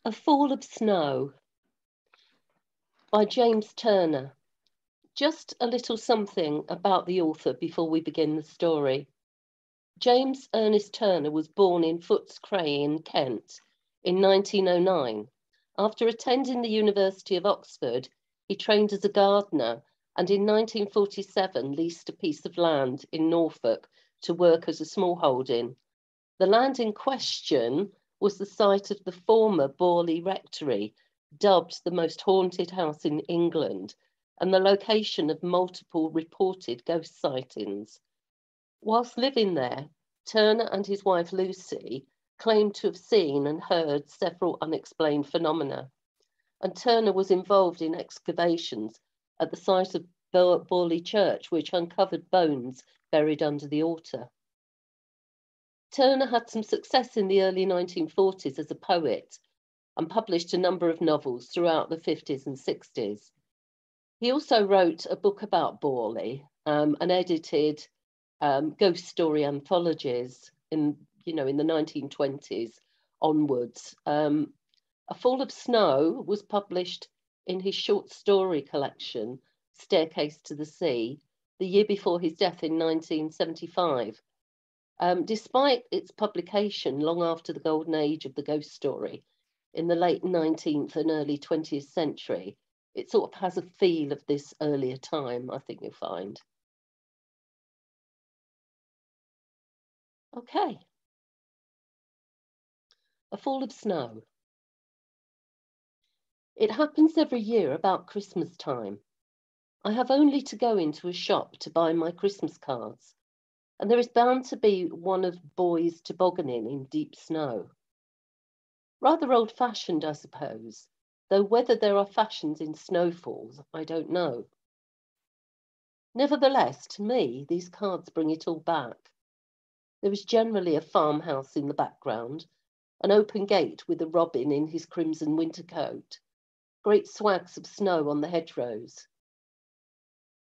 A Fall of Snow by James Turner. Just a little something about the author before we begin the story. James Ernest Turner was born in Footscray in Kent in 1909. After attending the University of Oxford, he trained as a gardener and in 1947 leased a piece of land in Norfolk to work as a smallholding. The land in question was the site of the former Borley Rectory, dubbed the most haunted house in England, and the location of multiple reported ghost sightings. Whilst living there, Turner and his wife Lucy claimed to have seen and heard several unexplained phenomena, and Turner was involved in excavations at the site of Borley Church, which uncovered bones buried under the altar. Turner had some success in the early 1940s as a poet and published a number of novels throughout the 50s and 60s. He also wrote a book about Borley and edited ghost story anthologies in the 1920s onwards. A Fall of Snow was published in his short story collection, Staircase to the Sea, the year before his death in 1975. Despite its publication long after the golden age of the ghost story in the late 19th and early 20th century, it sort of has a feel of this earlier time, I think you'll find. Okay. A Fall of Snow. It happens every year about Christmas time. I have only to go into a shop to buy my Christmas cards, and there is bound to be one of boys tobogganing in deep snow. Rather old-fashioned, I suppose, though whether there are fashions in snowfalls, I don't know. Nevertheless, to me, these cards bring it all back. There is generally a farmhouse in the background, an open gate with a robin in his crimson winter coat, great swags of snow on the hedgerows.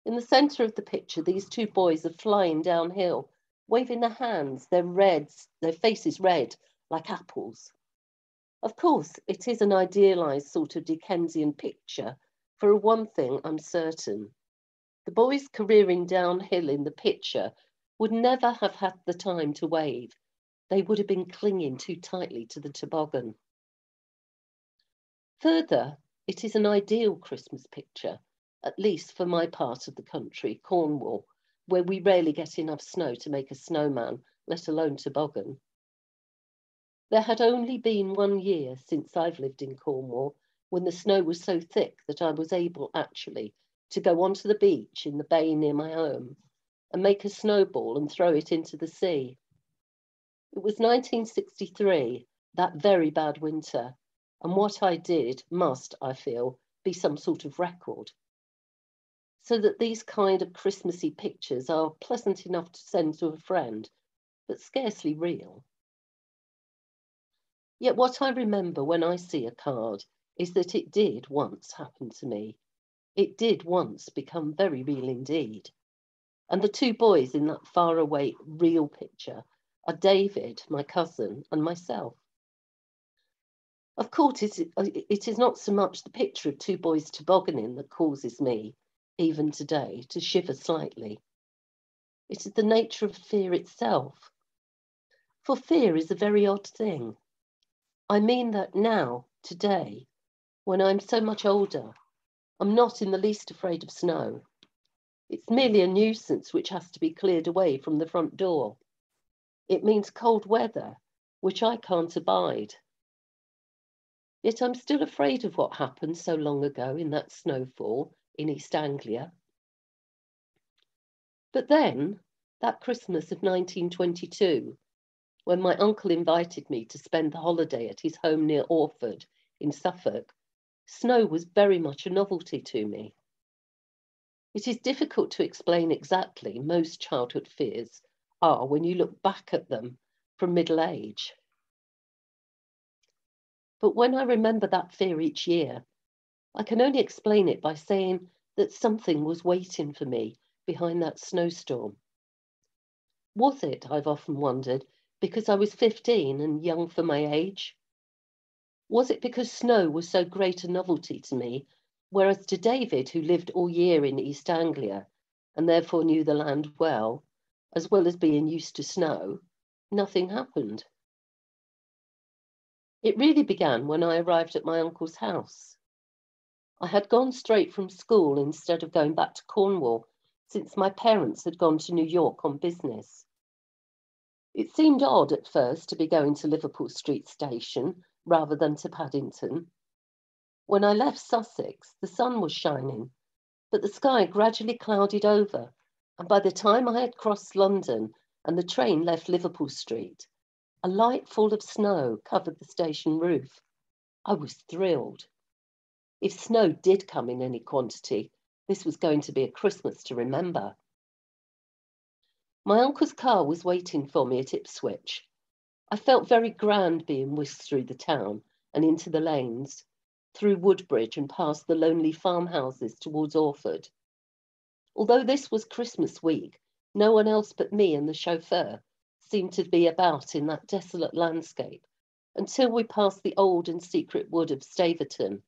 In the centre of the picture, these two boys are flying downhill, waving their hands, their faces red like apples. Of course, it is an idealised sort of Dickensian picture. For one thing, I'm certain. The boys careering downhill in the picture would never have had the time to wave. They would have been clinging too tightly to the toboggan. Further, it is an ideal Christmas picture, at least for my part of the country, Cornwall, where we rarely get enough snow to make a snowman, let alone toboggan. There had only been 1 year since I've lived in Cornwall when the snow was so thick that I was able actually to go onto the beach in the bay near my home and make a snowball and throw it into the sea. It was 1963, that very bad winter, and what I did must, I feel, be some sort of record. So that these kind of Christmassy pictures are pleasant enough to send to a friend, but scarcely real. Yet what I remember when I see a card is that it did once happen to me. It did once become very real indeed. And the two boys in that faraway real picture are David, my cousin, and myself. Of course, it is not so much the picture of two boys tobogganing that causes me, even today, to shiver slightly. It is the nature of fear itself. For fear is a very odd thing. I mean that now, today, when I'm so much older, I'm not in the least afraid of snow. It's merely a nuisance which has to be cleared away from the front door. It means cold weather, which I can't abide. Yet I'm still afraid of what happened so long ago in that snowfall in East Anglia. But then, that Christmas of 1922, when my uncle invited me to spend the holiday at his home near Orford in Suffolk, snow was very much a novelty to me. It is difficult to explain exactly. Most childhood fears are when you look back at them from middle age. But when I remember that fear each year, I can only explain it by saying that something was waiting for me behind that snowstorm. Was it, I've often wondered, because I was 15 and young for my age? Was it because snow was so great a novelty to me, whereas to David, who lived all year in East Anglia and therefore knew the land as well as being used to snow, nothing happened? It really began when I arrived at my uncle's house. I had gone straight from school instead of going back to Cornwall, since my parents had gone to New York on business. It seemed odd at first to be going to Liverpool Street Station rather than to Paddington. When I left Sussex, the sun was shining, but the sky gradually clouded over, and by the time I had crossed London and the train left Liverpool Street, a light fall of snow covered the station roof. I was thrilled. If snow did come in any quantity, this was going to be a Christmas to remember. My uncle's car was waiting for me at Ipswich. I felt very grand being whisked through the town and into the lanes, through Woodbridge and past the lonely farmhouses towards Orford. Although this was Christmas week, no one else but me and the chauffeur seemed to be about in that desolate landscape until we passed the old and secret wood of Staverton,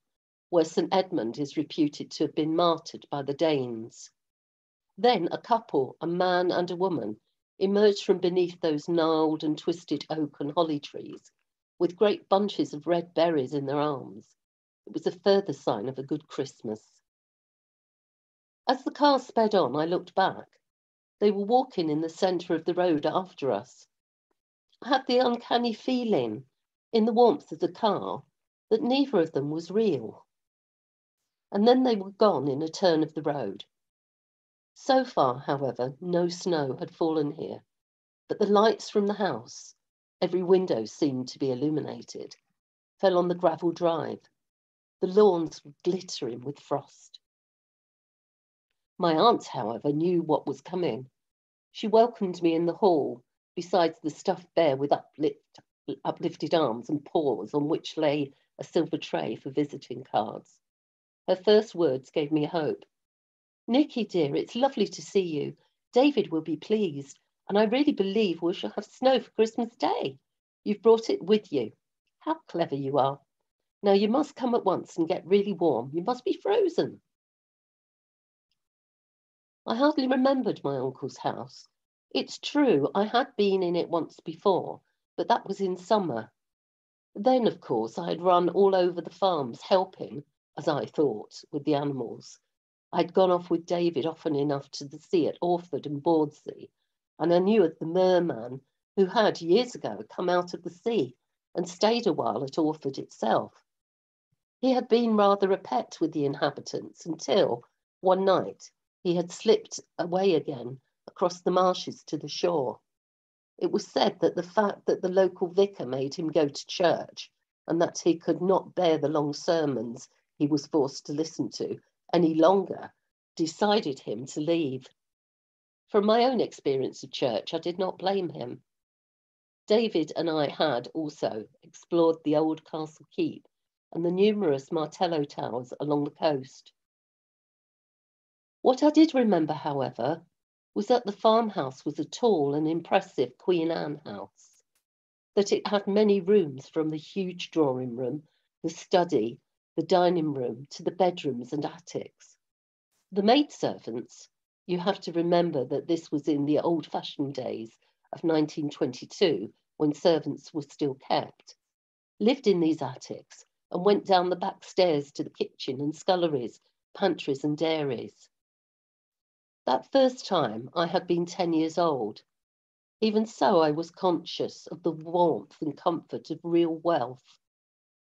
where St Edmund is reputed to have been martyred by the Danes. Then a couple, a man and a woman, emerged from beneath those gnarled and twisted oak and holly trees, with great bunches of red berries in their arms. It was a further sign of a good Christmas. As the car sped on, I looked back. They were walking in the centre of the road after us. I had the uncanny feeling, in the warmth of the car, that neither of them was real. And then they were gone in a turn of the road. So far, however, no snow had fallen here, but the lights from the house, every window seemed to be illuminated, fell on the gravel drive. The lawns were glittering with frost. My aunt, however, knew what was coming. She welcomed me in the hall, besides the stuffed bear with uplifted arms and paws on which lay a silver tray for visiting cards. Her first words gave me hope. "Nicky, dear, it's lovely to see you. David will be pleased, and I really believe we shall have snow for Christmas Day. You've brought it with you. How clever you are. Now you must come at once and get really warm. You must be frozen." I hardly remembered my uncle's house. It's true, I had been in it once before, but that was in summer. Then, of course, I had run all over the farms helping, as I thought, with the animals. I'd gone off with David often enough to the sea at Orford and Bordsey, and I knew of the merman who had, years ago, come out of the sea and stayed a while at Orford itself. He had been rather a pet with the inhabitants until, one night, he had slipped away again across the marshes to the shore. It was said that the fact that the local vicar made him go to church and that he could not bear the long sermons he was forced to listen to any longer decided him to leave. From my own experience of church, I did not blame him. David and I had also explored the old castle keep and the numerous Martello towers along the coast. What I did remember, however, was that the farmhouse was a tall and impressive Queen Anne house, that it had many rooms from the huge drawing room, the study, the dining room, to the bedrooms and attics. The maidservants, you have to remember that this was in the old-fashioned days of 1922, when servants were still kept, lived in these attics and went down the back stairs to the kitchen and sculleries, pantries and dairies. That first time I had been 10 years old. Even so, I was conscious of the warmth and comfort of real wealth.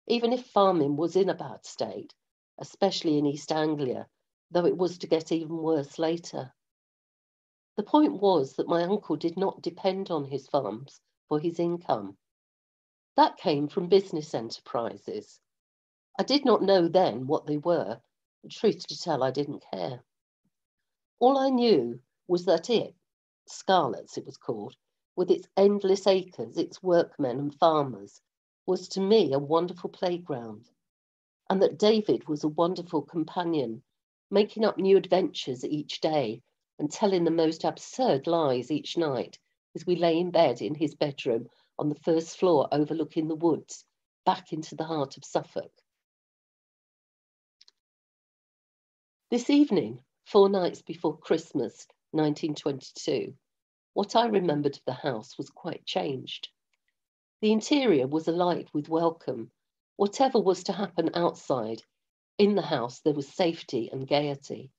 Even if farming was in a bad state, especially in East Anglia, though it was to get even worse later. The point was that my uncle did not depend on his farms for his income. That came from business enterprises. I did not know then what they were. The truth to tell, I didn't care. All I knew was that Scarlet's it was called, with its endless acres, its workmen and farmers, was to me a wonderful playground, and that David was a wonderful companion, making up new adventures each day and telling the most absurd lies each night as we lay in bed in his bedroom on the first floor overlooking the woods back into the heart of Suffolk. This evening, 4 nights before Christmas, 1922, what I remembered of the house was quite changed. The interior was alight with welcome. Whatever was to happen outside, in the house there was safety and gaiety.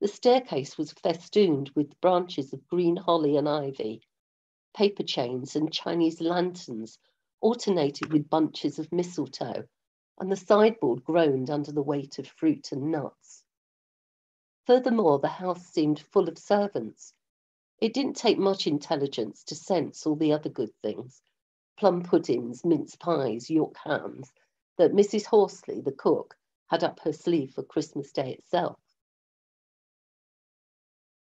The staircase was festooned with branches of green holly and ivy. Paper chains and Chinese lanterns alternated with bunches of mistletoe, and the sideboard groaned under the weight of fruit and nuts. Furthermore, the house seemed full of servants. It didn't take much intelligence to sense all the other good things, plum puddings, mince pies, York hams, that Mrs. Horsley, the cook, had up her sleeve for Christmas Day itself.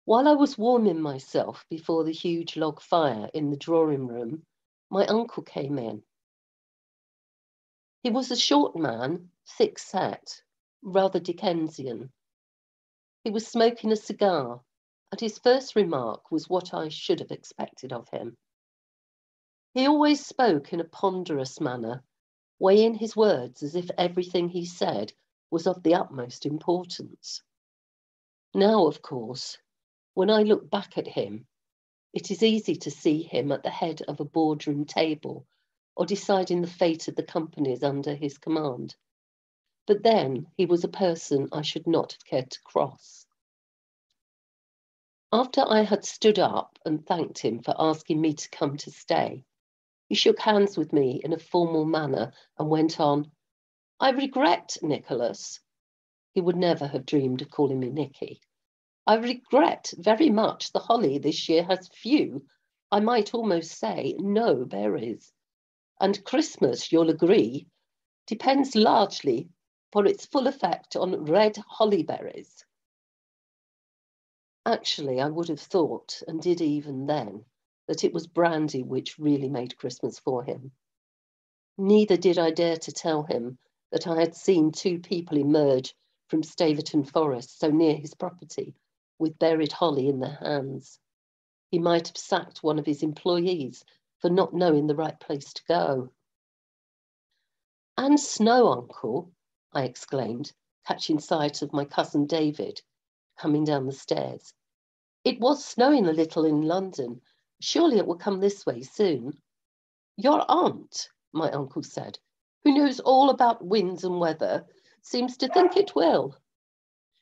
While I was warming myself before the huge log fire in the drawing room, my uncle came in. He was a short man, thick-set, rather Dickensian. He was smoking a cigar, and his first remark was what I should have expected of him. He always spoke in a ponderous manner, weighing his words as if everything he said was of the utmost importance. Now, of course, when I look back at him, it is easy to see him at the head of a boardroom table or deciding the fate of the companies under his command. But then he was a person I should not have cared to cross. After I had stood up and thanked him for asking me to come to stay, he shook hands with me in a formal manner and went on, "I regret, Nicholas," he would never have dreamed of calling me Nicky, "I regret very much the holly this year has few, I might almost say no berries. And Christmas, you'll agree, depends largely for its full effect on red holly berries." Actually, I would have thought, and did even then, that it was brandy which really made Christmas for him. Neither did I dare to tell him that I had seen 2 people emerge from Staverton Forest so near his property with buried holly in their hands. He might have sacked one of his employees for not knowing the right place to go. "And snow, Uncle," I exclaimed, catching sight of my cousin David coming down the stairs. "It was snowing a little in London. Surely it will come this way soon." "Your aunt," my uncle said, "who knows all about winds and weather, seems to think it will.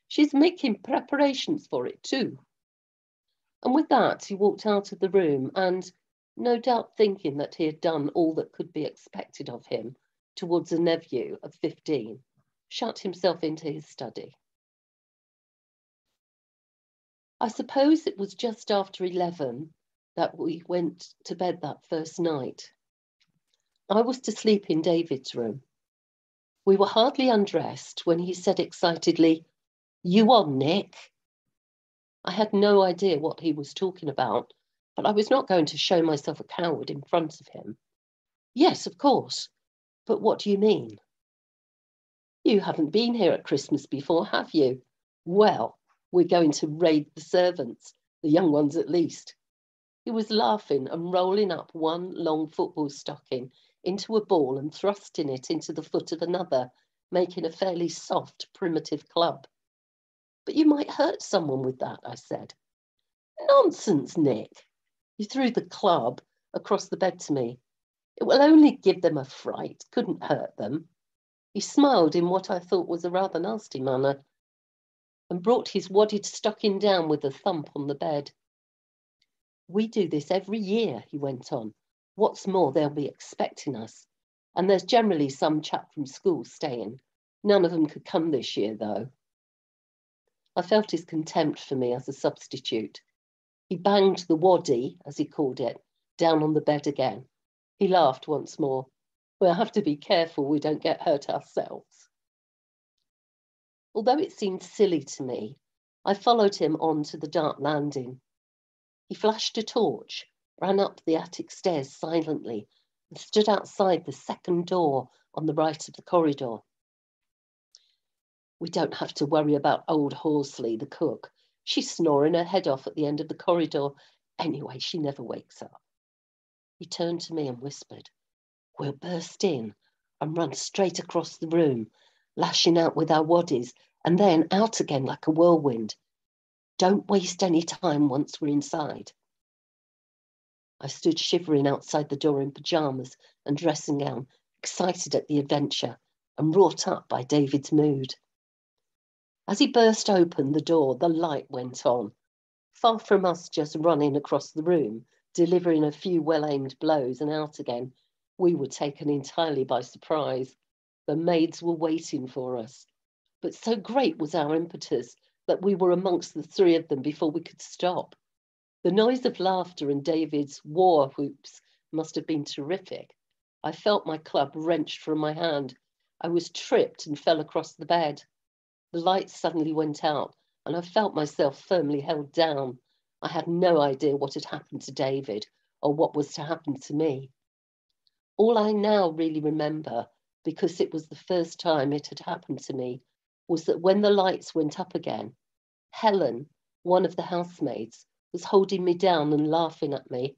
She's making preparations for it too." And with that, he walked out of the room and, no doubt thinking that he had done all that could be expected of him towards a nephew of 15, shut himself into his study. I suppose it was just after 11 that we went to bed that first night. I was to sleep in David's room. We were hardly undressed when he said excitedly, "You on, Nick?" I had no idea what he was talking about, but I was not going to show myself a coward in front of him. "Yes, of course. But what do you mean?" "You haven't been here at Christmas before, have you? Well, we're going to raid the servants, the young ones at least." He was laughing and rolling up one long football stocking into a ball and thrusting it into the foot of another, making a fairly soft, primitive club. "But you might hurt someone with that," I said. "Nonsense, Nick." He threw the club across the bed to me. "It will only give them a fright, couldn't hurt them." He smiled in what I thought was a rather nasty manner and brought his wadded stocking down with a thump on the bed. "We do this every year," he went on. "What's more, they'll be expecting us. And there's generally some chap from school staying. None of them could come this year, though." I felt his contempt for me as a substitute. He banged the waddy, as he called it, down on the bed again. He laughed once more. "We'll have to be careful we don't get hurt ourselves." Although it seemed silly to me, I followed him on to the dark landing. He flashed a torch, ran up the attic stairs silently, and stood outside the second door on the right of the corridor. "We don't have to worry about old Horsley, the cook. She's snoring her head off at the end of the corridor. Anyway, she never wakes up." He turned to me and whispered, "We'll burst in, and run straight across the room, lashing out with our waddies, and then out again like a whirlwind. Don't waste any time once we're inside. I stood shivering outside the door in pyjamas and dressing gown, excited at the adventure and wrought up by David's mood. As he burst open the door, the light went on. Far from us just running across the room, delivering a few well-aimed blows and out again, we were taken entirely by surprise. The maids were waiting for us. But so great was our impetus that we were amongst the three of them before we could stop. The noise of laughter and David's war whoops must have been terrific. I felt my club wrenched from my hand. I was tripped and fell across the bed. The lights suddenly went out, and I felt myself firmly held down. I had no idea what had happened to David or what was to happen to me. All I now really remember, because it was the first time it had happened to me, was that when the lights went up again, Helen, one of the housemaids, was holding me down and laughing at me.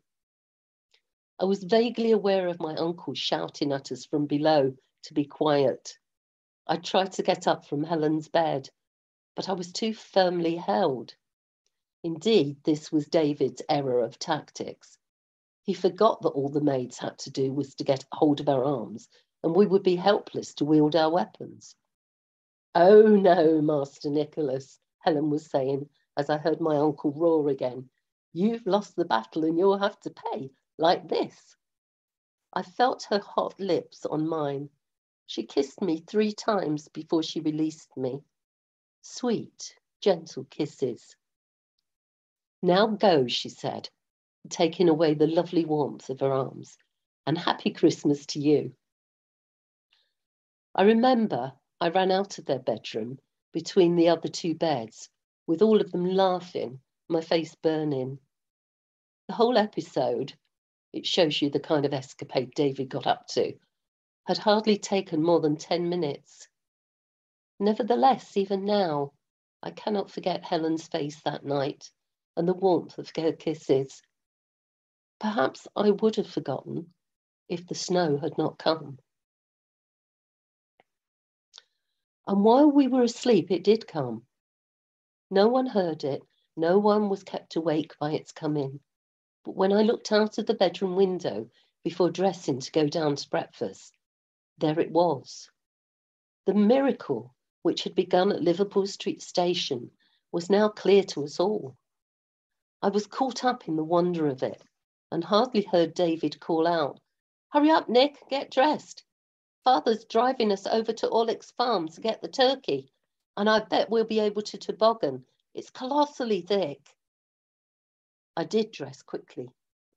I was vaguely aware of my uncle shouting at us from below to be quiet. I tried to get up from Helen's bed, but I was too firmly held. Indeed, this was David's error of tactics. He forgot that all the maids had to do was to get hold of our arms, and we would be helpless to wield our weapons. "Oh no, Master Nicholas," Helen was saying, as I heard my uncle roar again. "You've lost the battle and you'll have to pay, like this." I felt her hot lips on mine. She kissed me 3 times before she released me. Sweet, gentle kisses. "Now go," she said, taking away the lovely warmth of her arms, "and happy Christmas to you." I remember I ran out of their bedroom between the other 2 beds, with all of them laughing, my face burning. The whole episode, it shows you the kind of escapade David got up to, had hardly taken more than 10 minutes. Nevertheless, even now, I cannot forget Helen's face that night and the warmth of her kisses. Perhaps I would have forgotten if the snow had not come. And while we were asleep, it did come. No one heard it, no one was kept awake by its coming. But when I looked out of the bedroom window before dressing to go down to breakfast, there it was. The miracle which had begun at Liverpool Street Station was now clear to us all. I was caught up in the wonder of it and hardly heard David call out, "Hurry up, Nick, get dressed. Father's driving us over to Orlick's farm to get the turkey, and I bet we'll be able to toboggan. It's colossally thick." I did dress quickly.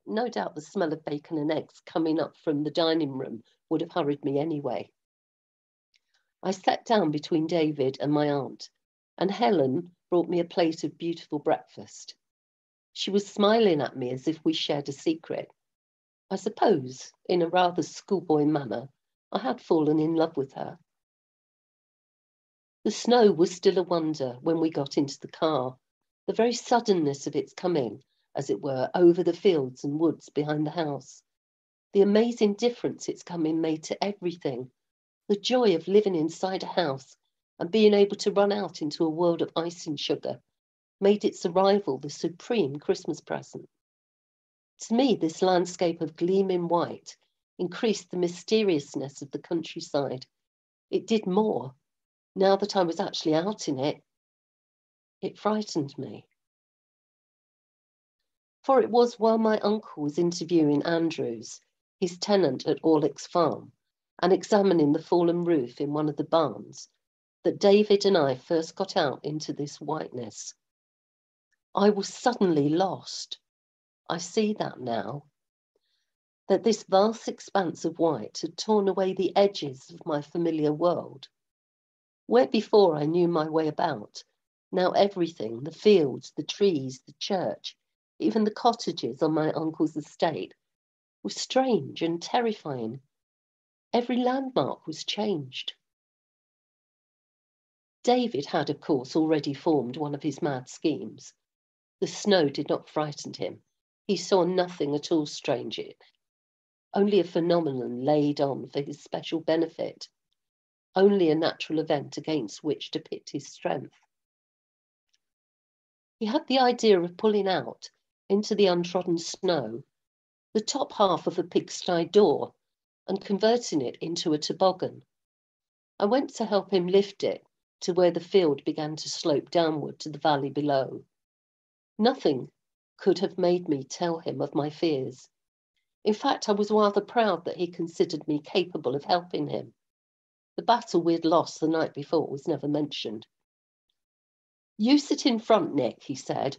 No doubt the smell of bacon and eggs coming up from the dining room would have hurried me anyway. I sat down between David and my aunt, and Helen brought me a plate of beautiful breakfast. She was smiling at me as if we shared a secret. I suppose, in a rather schoolboy manner, I had fallen in love with her. The snow was still a wonder when we got into the car, the very suddenness of its coming, as it were, over the fields and woods behind the house. The amazing difference its coming made to everything. The joy of living inside a house and being able to run out into a world of icing sugar made its arrival the supreme Christmas present. To me, this landscape of gleaming white increased the mysteriousness of the countryside. It did more. Now that I was actually out in it, it frightened me. For it was while my uncle was interviewing Andrews, his tenant at Orlick's farm, and examining the fallen roof in one of the barns, that David and I first got out into this whiteness. I was suddenly lost. I see that now. That this vast expanse of white had torn away the edges of my familiar world. Where before I knew my way about, now everything, the fields, the trees, the church, even the cottages on my uncle's estate, was strange and terrifying. Every landmark was changed. David had, of course, already formed one of his mad schemes. The snow did not frighten him. He saw nothing at all strange in it. only a phenomenon laid on for his special benefit, only a natural event against which to pit his strength. He had the idea of pulling out into the untrodden snow the top half of a pigsty door and converting it into a toboggan. I went to help him lift it to where the field began to slope downward to the valley below. Nothing could have made me tell him of my fears. In fact, I was rather proud that he considered me capable of helping him. The battle we had lost the night before was never mentioned. "You sit in front, Nick," he said,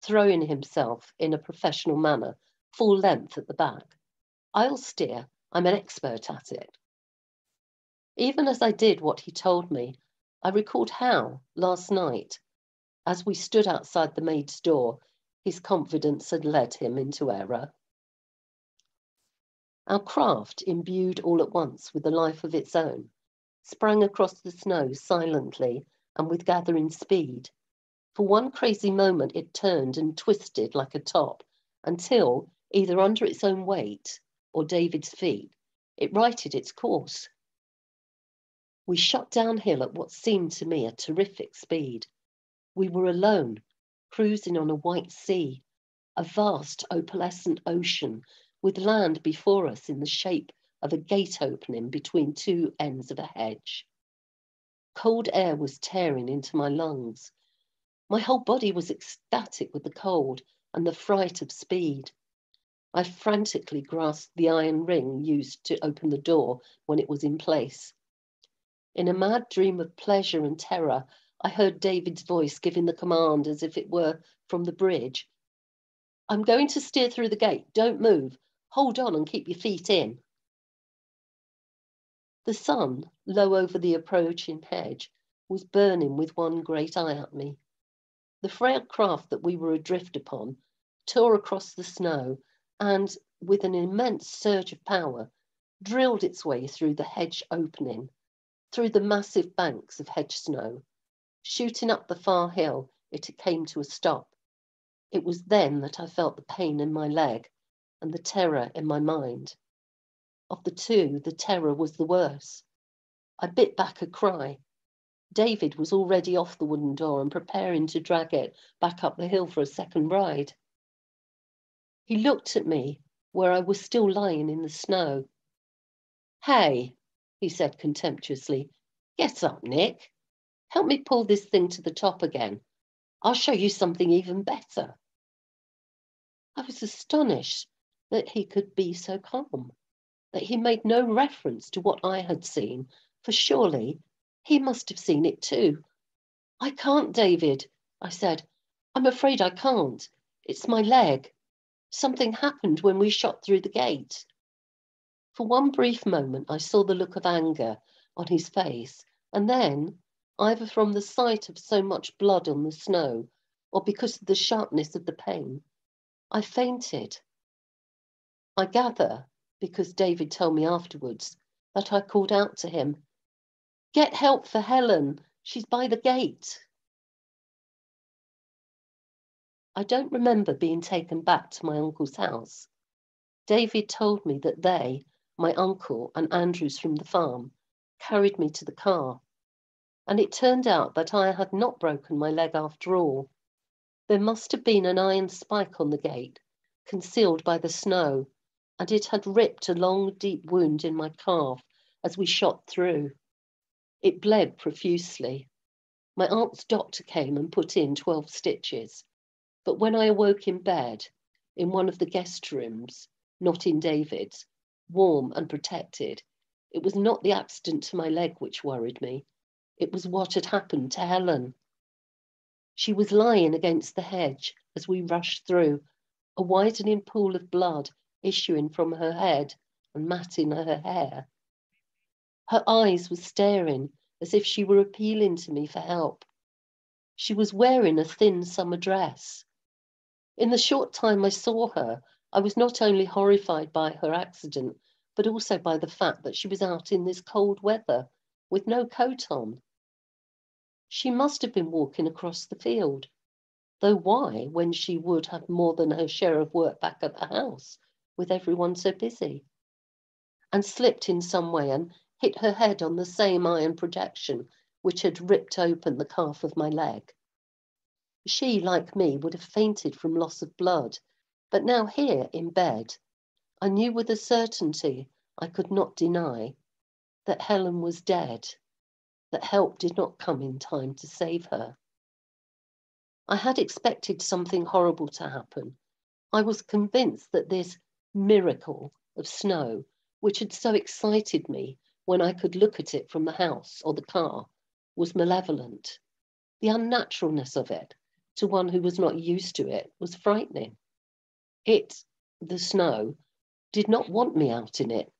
throwing himself in a professional manner, full length at the back. "I'll steer. I'm an expert at it." Even as I did what he told me, I recalled how, last night, as we stood outside the maid's door, his confidence had led him into error. Our craft, imbued all at once with a life of its own, sprang across the snow silently and with gathering speed. For one crazy moment it turned and twisted like a top until, either under its own weight or David's feet, it righted its course. We shot downhill at what seemed to me a terrific speed. We were alone, cruising on a white sea, a vast opalescent ocean with land before us in the shape of a gate opening between two ends of a hedge. Cold air was tearing into my lungs. My whole body was ecstatic with the cold and the fright of speed. I frantically grasped the iron ring used to open the door when it was in place. In a mad dream of pleasure and terror, I heard David's voice giving the command as if it were from the bridge. "I'm going to steer through the gate. Don't move. Hold on and keep your feet in." The sun, low over the approaching hedge, was burning with one great eye at me. The frail craft that we were adrift upon tore across the snow and, with an immense surge of power, drilled its way through the hedge opening, through the massive banks of hedge snow. Shooting up the far hill, it came to a stop. It was then that I felt the pain in my leg and the terror in my mind. Of the two, the terror was the worse. I bit back a cry. David was already off the wooden door and preparing to drag it back up the hill for a second ride. He looked at me where I was still lying in the snow. "Hey," he said contemptuously, "get up, Nick. Help me pull this thing to the top again. I'll show you something even better." I was astonished that he could be so calm, that he made no reference to what I had seen, for surely he must have seen it too. "I can't, David," I said. "I'm afraid I can't. It's my leg. Something happened when we shot through the gate." For one brief moment, I saw the look of anger on his face, and then, either from the sight of so much blood on the snow, or because of the sharpness of the pain, I fainted. I gather, because David told me afterwards, that I called out to him, "Get help for Helen. She's by the gate." I don't remember being taken back to my uncle's house. David told me that they, my uncle and Andrews from the farm, carried me to the car. And it turned out that I had not broken my leg after all. There must have been an iron spike on the gate, concealed by the snow, and it had ripped a long, deep wound in my calf as we shot through. It bled profusely. My aunt's doctor came and put in 12 stitches. But when I awoke in bed, in one of the guest rooms, not in David's, warm and protected, it was not the accident to my leg which worried me. It was what had happened to Helen. She was lying against the hedge as we rushed through, a widening pool of blood issuing from her head and matting her hair. Her eyes were staring as if she were appealing to me for help. She was wearing a thin summer dress. In the short time I saw her, I was not only horrified by her accident, but also by the fact that she was out in this cold weather with no coat on. She must have been walking across the field, though why, when she would have more than her share of work back at the house, with everyone so busy? and slipped in some way and hit her head on the same iron projection which had ripped open the calf of my leg. She, like me, would have fainted from loss of blood, but now here in bed, I knew with a certainty I could not deny that Helen was dead, that help did not come in time to save her. I had expected something horrible to happen. I was convinced that this miracle of snow, which had so excited me when I could look at it from the house or the car, was malevolent. The unnaturalness of it, to one who was not used to it, was frightening. It, the snow, did not want me out in it.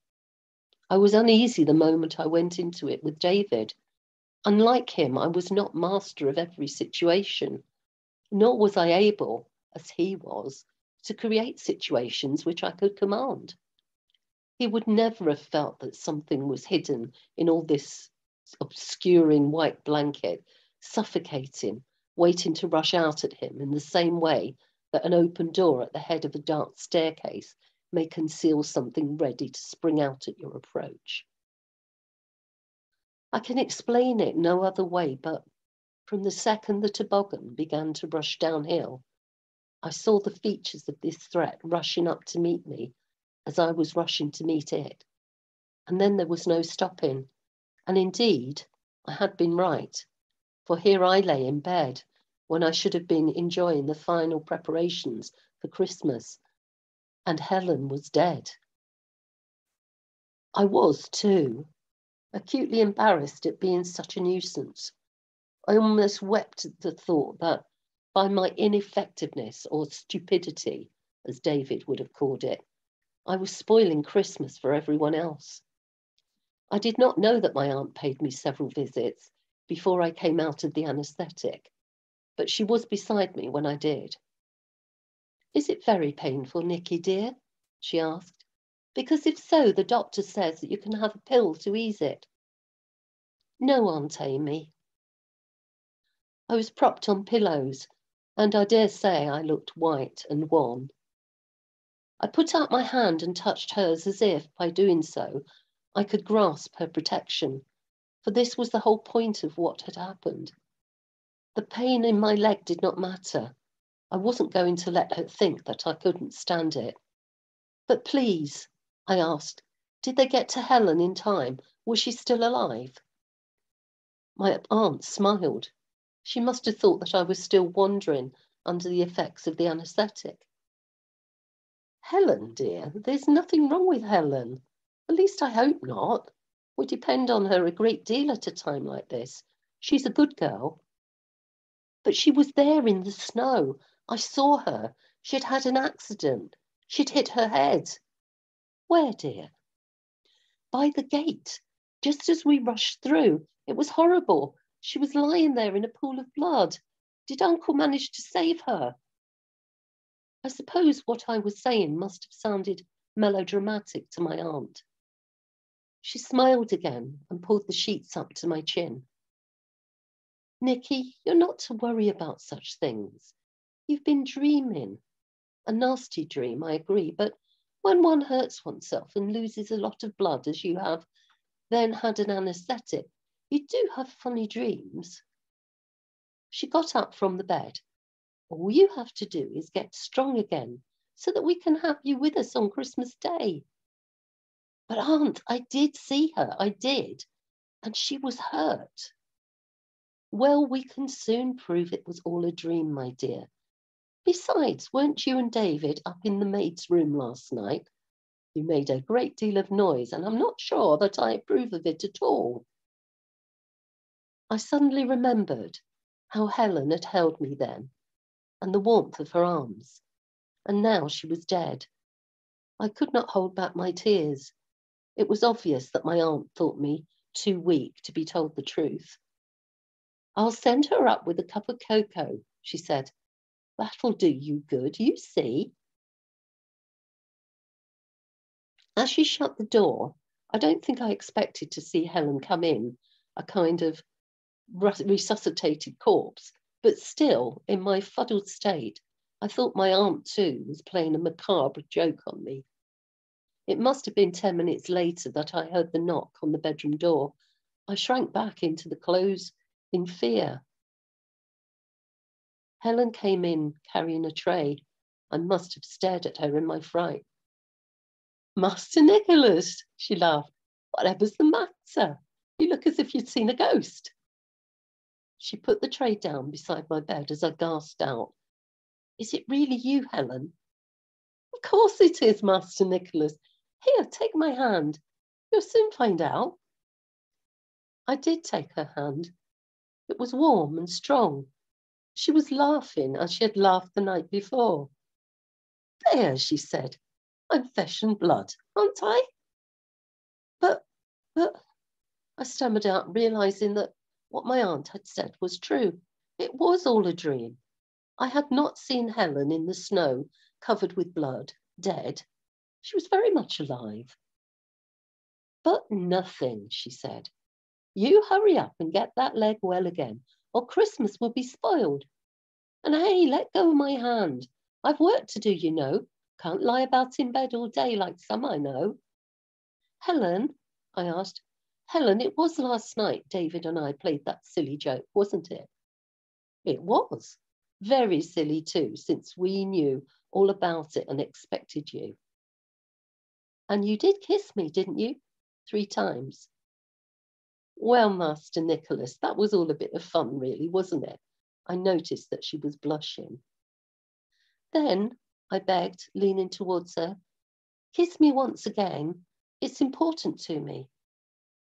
I was uneasy the moment I went into it with David. Unlike him, I was not master of every situation, nor was I able, as he was, to create situations which I could command. He would never have felt that something was hidden in all this obscuring white blanket, suffocating, waiting to rush out at him in the same way that an open door at the head of a dark staircase may conceal something ready to spring out at your approach. I can explain it no other way, but from the second the toboggan began to rush downhill, I saw the features of this threat rushing up to meet me as I was rushing to meet it. And then there was no stopping. And indeed, I had been right, for here I lay in bed when I should have been enjoying the final preparations for Christmas, and Helen was dead. I was, too, acutely embarrassed at being such a nuisance. I almost wept at the thought that by my ineffectiveness or stupidity, as David would have called it, I was spoiling Christmas for everyone else. I did not know that my aunt paid me several visits before I came out of the anaesthetic, but she was beside me when I did. "Is it very painful, Nicky, dear?" she asked. "Because if so, the doctor says that you can have a pill to ease it." "No, Aunt Amy." I was propped on pillows, and I dare say I looked white and wan. I put out my hand and touched hers as if, by doing so, I could grasp her protection, for this was the whole point of what had happened. The pain in my leg did not matter. I wasn't going to let her think that I couldn't stand it. "But please," I asked, "did they get to Helen in time? Was she still alive?" My aunt smiled. She must have thought that I was still wandering under the effects of the anaesthetic. "Helen, dear, there's nothing wrong with Helen. At least I hope not. We depend on her a great deal at a time like this. She's a good girl." "But she was there in the snow. I saw her. She'd had an accident. She'd hit her head." "Where, dear?" "By the gate. Just as we rushed through. It was horrible. She was lying there in a pool of blood. Did Uncle manage to save her?" I suppose what I was saying must have sounded melodramatic to my aunt. She smiled again and pulled the sheets up to my chin. "Nicky, you're not to worry about such things. You've been dreaming. A nasty dream, I agree, but when one hurts oneself and loses a lot of blood, as you have, then had an anaesthetic, you do have funny dreams." She got up from the bed. "All you have to do is get strong again so that we can have you with us on Christmas Day." "But Aunt, I did see her, I did, and she was hurt." "Well, we can soon prove it was all a dream, my dear. Besides, weren't you and David up in the maid's room last night? You made a great deal of noise, and I'm not sure that I approve of it at all." I suddenly remembered how Helen had held me then, and the warmth of her arms, and now she was dead. I could not hold back my tears. It was obvious that my aunt thought me too weak to be told the truth. "I'll send her up with a cup of cocoa," she said. "That'll do you good, you see." As she shut the door, I don't think I expected to see Helen come in, a kind of resuscitated corpse, but still, in my fuddled state, I thought my aunt too was playing a macabre joke on me. It must have been 10 minutes later that I heard the knock on the bedroom door. I shrank back into the clothes in fear. Helen came in carrying a tray. I must have stared at her in my fright. "Master Nicholas," she laughed. "Whatever's the matter? You look as if you'd seen a ghost." She put the tray down beside my bed as I gasped out, "Is it really you, Helen?" "Of course it is, Master Nicholas. Here, take my hand. You'll soon find out." I did take her hand. It was warm and strong. She was laughing as she had laughed the night before. "There," she said, "I'm flesh and blood, aren't I?" But, I stammered out, realizing that what my aunt had said was true. It was all a dream. I had not seen Helen in the snow, covered with blood, dead. She was very much alive. "But nothing," she said. "You hurry up and get that leg well again, or Christmas will be spoiled. And hey, let go of my hand. I've work to do, you know. Can't lie about in bed all day like some I know." "Helen," I asked, "Helen, it was last night David and I played that silly joke, wasn't it?" "It was. Very silly too, since we knew all about it and expected you." "And you did kiss me, didn't you? 3 times." "Well, Master Nicholas, that was all a bit of fun, really, wasn't it?" I noticed that she was blushing. "Then," I begged, leaning towards her, "kiss me once again. It's important to me."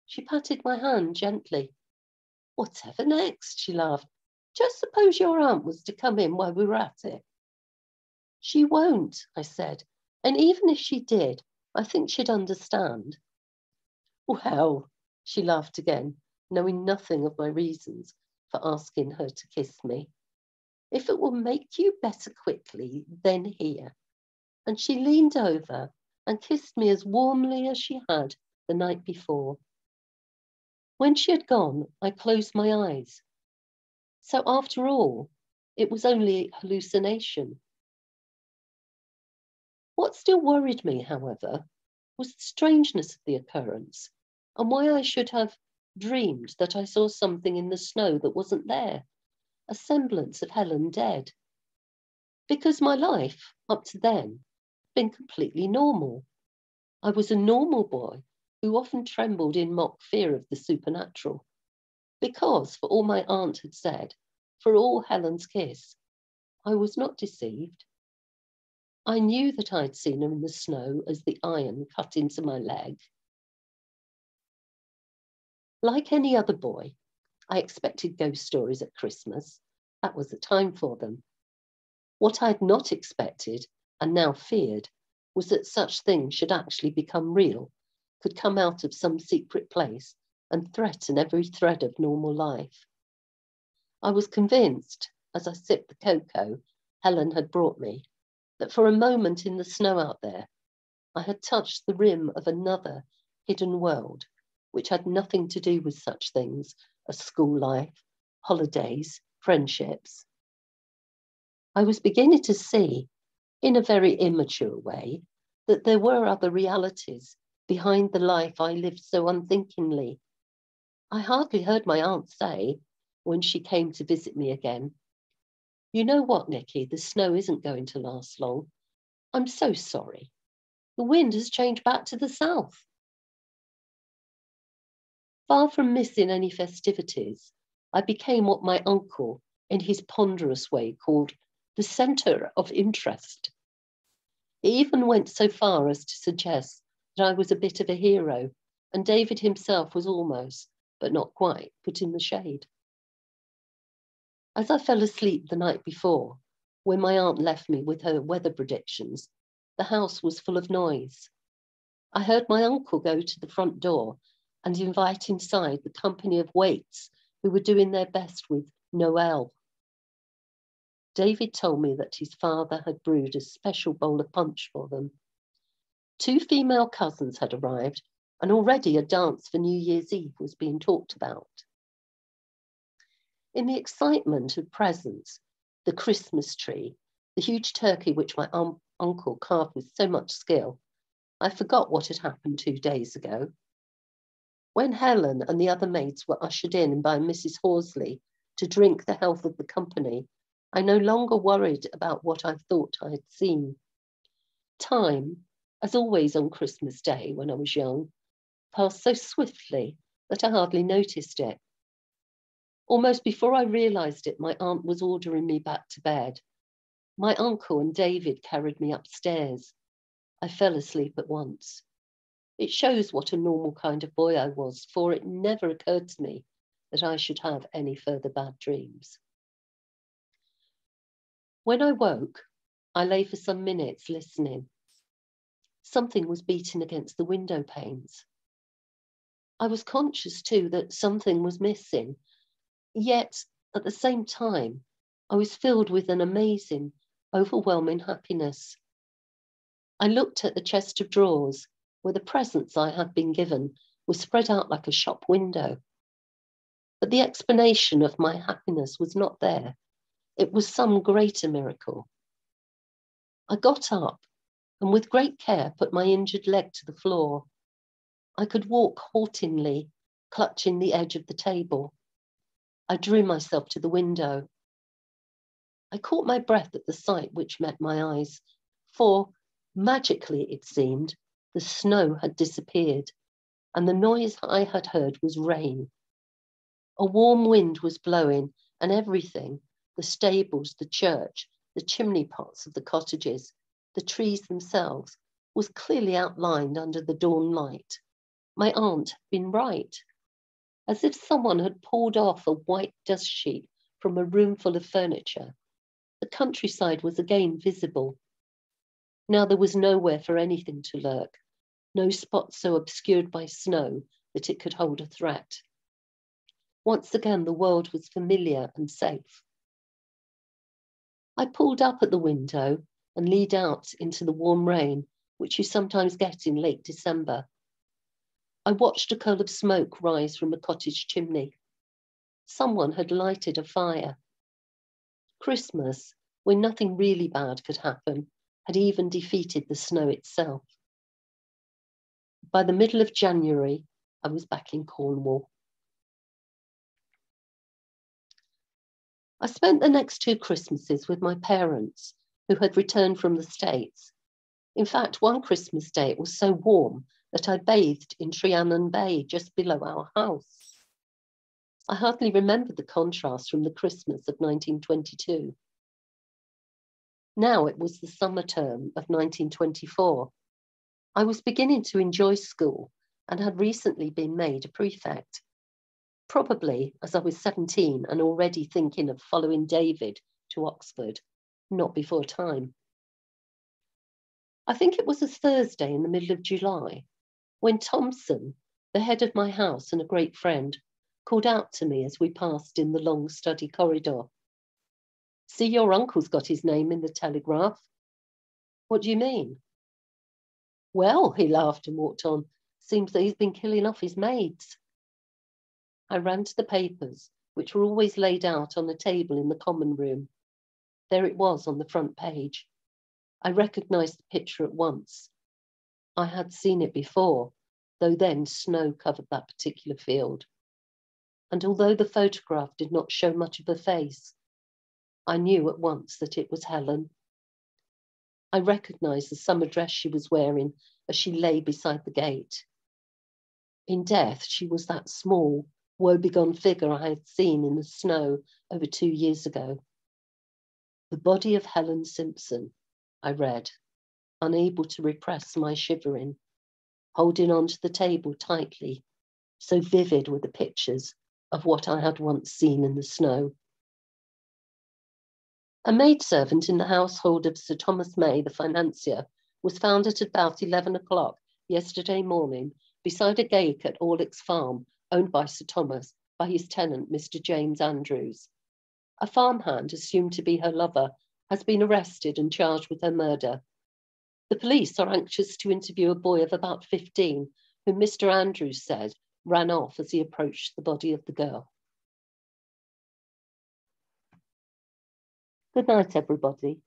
She patted my hand gently. "Whatever next?" she laughed. "Just suppose your aunt was to come in while we were at it." "She won't," I said. "And even if she did, I think she'd understand." "Well," she laughed again, knowing nothing of my reasons for asking her to kiss me, "if it will make you better quickly, then here." And she leaned over and kissed me as warmly as she had the night before. When she had gone, I closed my eyes. So after all, it was only hallucination. What still worried me, however, was the strangeness of the occurrence and why I should have dreamed that I saw something in the snow that wasn't there, a semblance of Helen dead. Because my life, up to then, had been completely normal. I was a normal boy who often trembled in mock fear of the supernatural. Because, for all my aunt had said, for all Helen's kiss, I was not deceived. I knew that I'd seen her in the snow as the iron cut into my leg. Like any other boy, I expected ghost stories at Christmas. That was the time for them. What I had not expected, and now feared, was that such things should actually become real, could come out of some secret place and threaten every thread of normal life. I was convinced, as I sipped the cocoa Helen had brought me, that for a moment in the snow out there, I had touched the rim of another hidden world, which had nothing to do with such things as school life, holidays, friendships. I was beginning to see, in a very immature way, that there were other realities behind the life I lived so unthinkingly. I hardly heard my aunt say, when she came to visit me again, "You know what, Nicky, the snow isn't going to last long. I'm so sorry. The wind has changed back to the south." Far from missing any festivities, I became what my uncle, in his ponderous way, called the centre of interest. He even went so far as to suggest that I was a bit of a hero, and David himself was almost, but not quite, put in the shade. As I fell asleep the night before, when my aunt left me with her weather predictions, the house was full of noise. I heard my uncle go to the front door and invite inside the company of waits who were doing their best with Noel. David told me that his father had brewed a special bowl of punch for them. 2 female cousins had arrived, and already a dance for New Year's Eve was being talked about. In the excitement of presents, the Christmas tree, the huge turkey which my uncle carved with so much skill, I forgot what had happened 2 days ago. When Helen and the other maids were ushered in by Mrs. Horsley to drink the health of the company, I no longer worried about what I thought I had seen. Time, as always on Christmas Day when I was young, passed so swiftly that I hardly noticed it. Almost before I realised it, my aunt was ordering me back to bed. My uncle and David carried me upstairs. I fell asleep at once. It shows what a normal kind of boy I was, for it never occurred to me that I should have any further bad dreams. When I woke, I lay for some minutes listening. Something was beating against the window panes. I was conscious too that something was missing, yet at the same time, I was filled with an amazing, overwhelming happiness. I looked at the chest of drawers where the presents I had been given were spread out like a shop window. But the explanation of my happiness was not there. It was some greater miracle. I got up and with great care put my injured leg to the floor. I could walk haltingly, clutching the edge of the table. I drew myself to the window. I caught my breath at the sight which met my eyes, for, magically it seemed, the snow had disappeared, and the noise I had heard was rain. A warm wind was blowing, and everything, the stables, the church, the chimney pots of the cottages, the trees themselves, was clearly outlined under the dawn light. My aunt had been right. As if someone had pulled off a white dust sheet from a room full of furniture, the countryside was again visible. Now there was nowhere for anything to lurk, no spot so obscured by snow that it could hold a threat. Once again, the world was familiar and safe. I pulled up at the window and leaned out into the warm rain, which you sometimes get in late December. I watched a curl of smoke rise from a cottage chimney. Someone had lighted a fire. Christmas, when nothing really bad could happen, had even defeated the snow itself. By the middle of January, I was back in Cornwall. I spent the next 2 Christmases with my parents, who had returned from the States. In fact, one Christmas day it was so warm that I bathed in Trianon Bay just below our house. I hardly remember the contrast from the Christmas of 1922. Now it was the summer term of 1924. I was beginning to enjoy school and had recently been made a prefect. Probably as I was 17 and already thinking of following David to Oxford, not before time. I think it was a Thursday in the middle of July when Thompson, the head of my house and a great friend, called out to me as we passed in the long study corridor. "See, your uncle's got his name in the Telegraph." "What do you mean?" "Well," he laughed and walked on, "seems that he's been killing off his maids." I ran to the papers, which were always laid out on a table in the common room. There it was on the front page. I recognised the picture at once. I had seen it before, though then snow covered that particular field. And although the photograph did not show much of her face, I knew at once that it was Helen. I recognised the summer dress she was wearing as she lay beside the gate. In death, she was that small, woebegone figure I had seen in the snow over 2 years ago. "The body of Helen Simpson," I read, unable to repress my shivering, holding on to the table tightly, so vivid were the pictures of what I had once seen in the snow. A maidservant in the household of Sir Thomas May, the financier, was found at about 11 o'clock yesterday morning beside a gate at Orlick's farm, owned by Sir Thomas, by his tenant, Mr. James Andrews. A farmhand, assumed to be her lover, has been arrested and charged with her murder. The police are anxious to interview a boy of about 15, whom Mr. Andrews said ran off as he approached the body of the girl. Good night, everybody.